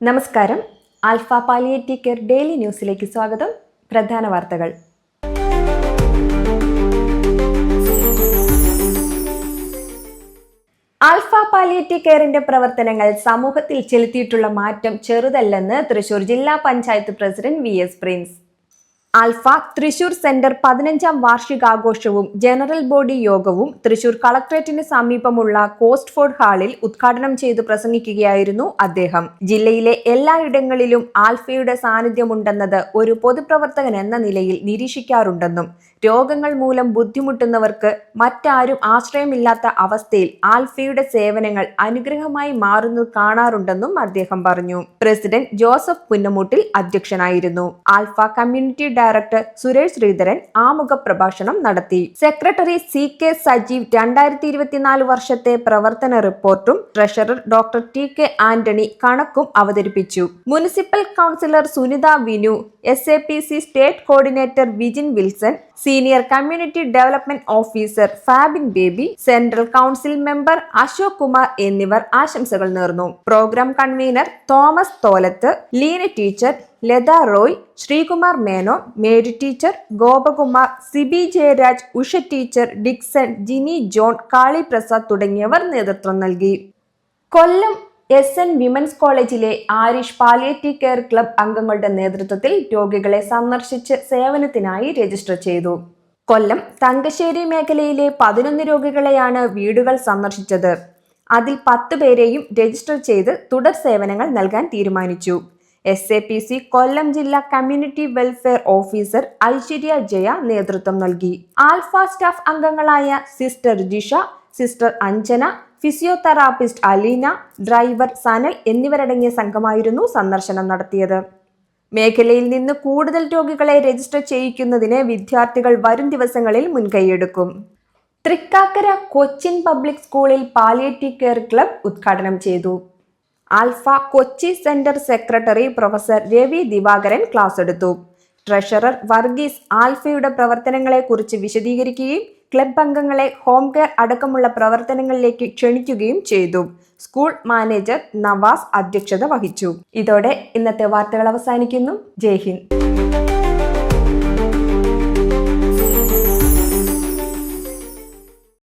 നമസ്കാരം. Alpha palliative care daily ന്യൂസിലേക്ക് സ്വാഗതം. പ്രധാന വാർത്തകൾ. ആൽഫ പാലിയേറ്റീവ് കെയറിന്റെ പ്രവർത്തനങ്ങൾ സമൂഹത്തിൽ ചെലുത്തിയിട്ടുള്ള മാറ്റം ചെറുതല്ലെന്ന് തൃശൂർ ജില്ലാ panchayat president VS Prince. Alpha Thrissur centre 15ാം വാർഷികാഘോഷവും ജനറൽ ബോഡി യോഗവും തൃശൂർ കളക്ട്രേറ്റിന് സമീപമുള്ള കോസ്റ്റ്ഫോർഡ് ഹാളിൽ ഉദ്ഘാടനം ചെയ്തു പ്രസംഗിക്കുകയായിരുന്നു അദ്ദേഹം. ജില്ലയിലെ എല്ലായിടങ്ങളിലും ആൽഫയുടെ സാന്നിധ്യമുണ്ടെന്നത് ഒരു പൊതുപ്രവർത്തകൻ എന്ന നിലയിൽ നിരീക്ഷിക്കാറുണ്ടെന്നും രോഗങ്ങൾ മൂലം ബുദ്ധിമുട്ടുന്നവർക്ക് മറ്റാരും ആശ്രയമില്ലാത്ത അവസ്ഥയിൽ ആൽഫയുടെ സേവനങ്ങൾ അനുഗ്രഹമായി മാറുന്നത് കാണാറുണ്ടെന്നും അദ്ദേഹം പറഞ്ഞു. പ്രസിഡന്റ് ജോസഫ് പുന്നമൂട്ടിൽ അധ്യക്ഷനായിരുന്നു. Alpha community director Suresh Sreedharan ആമുഖ പ്രഭാഷണം നടത്തി. സെക്രട്ടറി CK സജീവ് 2024 വർഷത്തെ പ്രവർത്തന റിപ്പോർട്ടും ട്രഷറർ ഡോക്ടർ TK ആന്റണി കണക്കും അവതരിപ്പിച്ചു. Municipal councillor Sunitha Vinu, SAPC state coordinator Vijin Wilson, senior community development officer Fabin Baby, central council member Ashok Kumar എന്നിവർ ആശംസകൾ നേർന്നു. Programme convener Thomas Tholath, Leena teacher, Latha Roy, Sreekumar Menon, Mary teacher, Gopakumar, Sibi Jayaraj, Usha teacher, Dixon, Jini John, Kali Prasad തുടങ്ങിയവർ നേതൃത്വം നൽകി. കൊല്ലം SN വിമൻസ് കോളേജിലെ ആരിഷ് പാലിയേറ്റീവ് കെയർ ക്ലബ് അംഗങ്ങളുടെ നേതൃത്വത്തിൽ രോഗികളെ സന്ദർശിച്ച് സേവനത്തിനായി രജിസ്റ്റർ ചെയ്തു. കൊല്ലം തങ്കശ്ശേരി മേഖലയിലെ 11 രോഗികളെയാണ് വീടുകൾ സന്ദർശിച്ചത്. അതിൽ 10 പേരെയും രജിസ്റ്റർ ചെയ്ത് തുടർ സേവനങ്ങൾ നൽകാൻ തീരുമാനിച്ചു. SAPC കൊല്ലം ജില്ലാ community welfare officer Aishwarya Jaya നേതൃത്വം നൽകി. ആൽഫ സ്റ്റാഫ് അംഗങ്ങളായ sister Jisha, sister Anjana, physiotherapist Aleena, driver Sanal എന്നിവരടങ്ങിയ സംഘമായിരുന്നു സന്ദർശനം നടത്തിയത്. മേഖലയിൽ നിന്ന് കൂടുതൽ രോഗികളെ രജിസ്റ്റർ ചെയ്യിക്കുന്നതിന് വിദ്യാർത്ഥികൾ വരും ദിവസങ്ങളിൽ മുൻകൈയെടുക്കും. തൃക്കാക്കര കൊച്ചിൻ പബ്ലിക് സ്കൂളിൽ പാലിയേറ്റീവ് കെയർ ക്ലബ് ഉദ്ഘാടനം ചെയ്തു. Alpha Kochi centre secretary professor Ravi Divakaran class എടുത്തു. ട്രഷറർ വർഗീസ് ആൽഫയുടെ പ്രവർത്തനങ്ങളെക്കുറിച്ച് വിശദീകരിക്കുകയും ക്ലബ് അംഗങ്ങളെ ഹോം കെയർ അടക്കമുള്ള പ്രവർത്തനങ്ങളിലേക്ക് ക്ഷണിക്കുകയും ചെയ്തു. സ്കൂൾ മാനേജർ നവാസ് അധ്യക്ഷത വഹിച്ചു. ഇതോടെ ഇന്നത്തെ വാർത്തകൾ അവസാനിക്കുന്നു. ജയ് ഹിന്ദ്.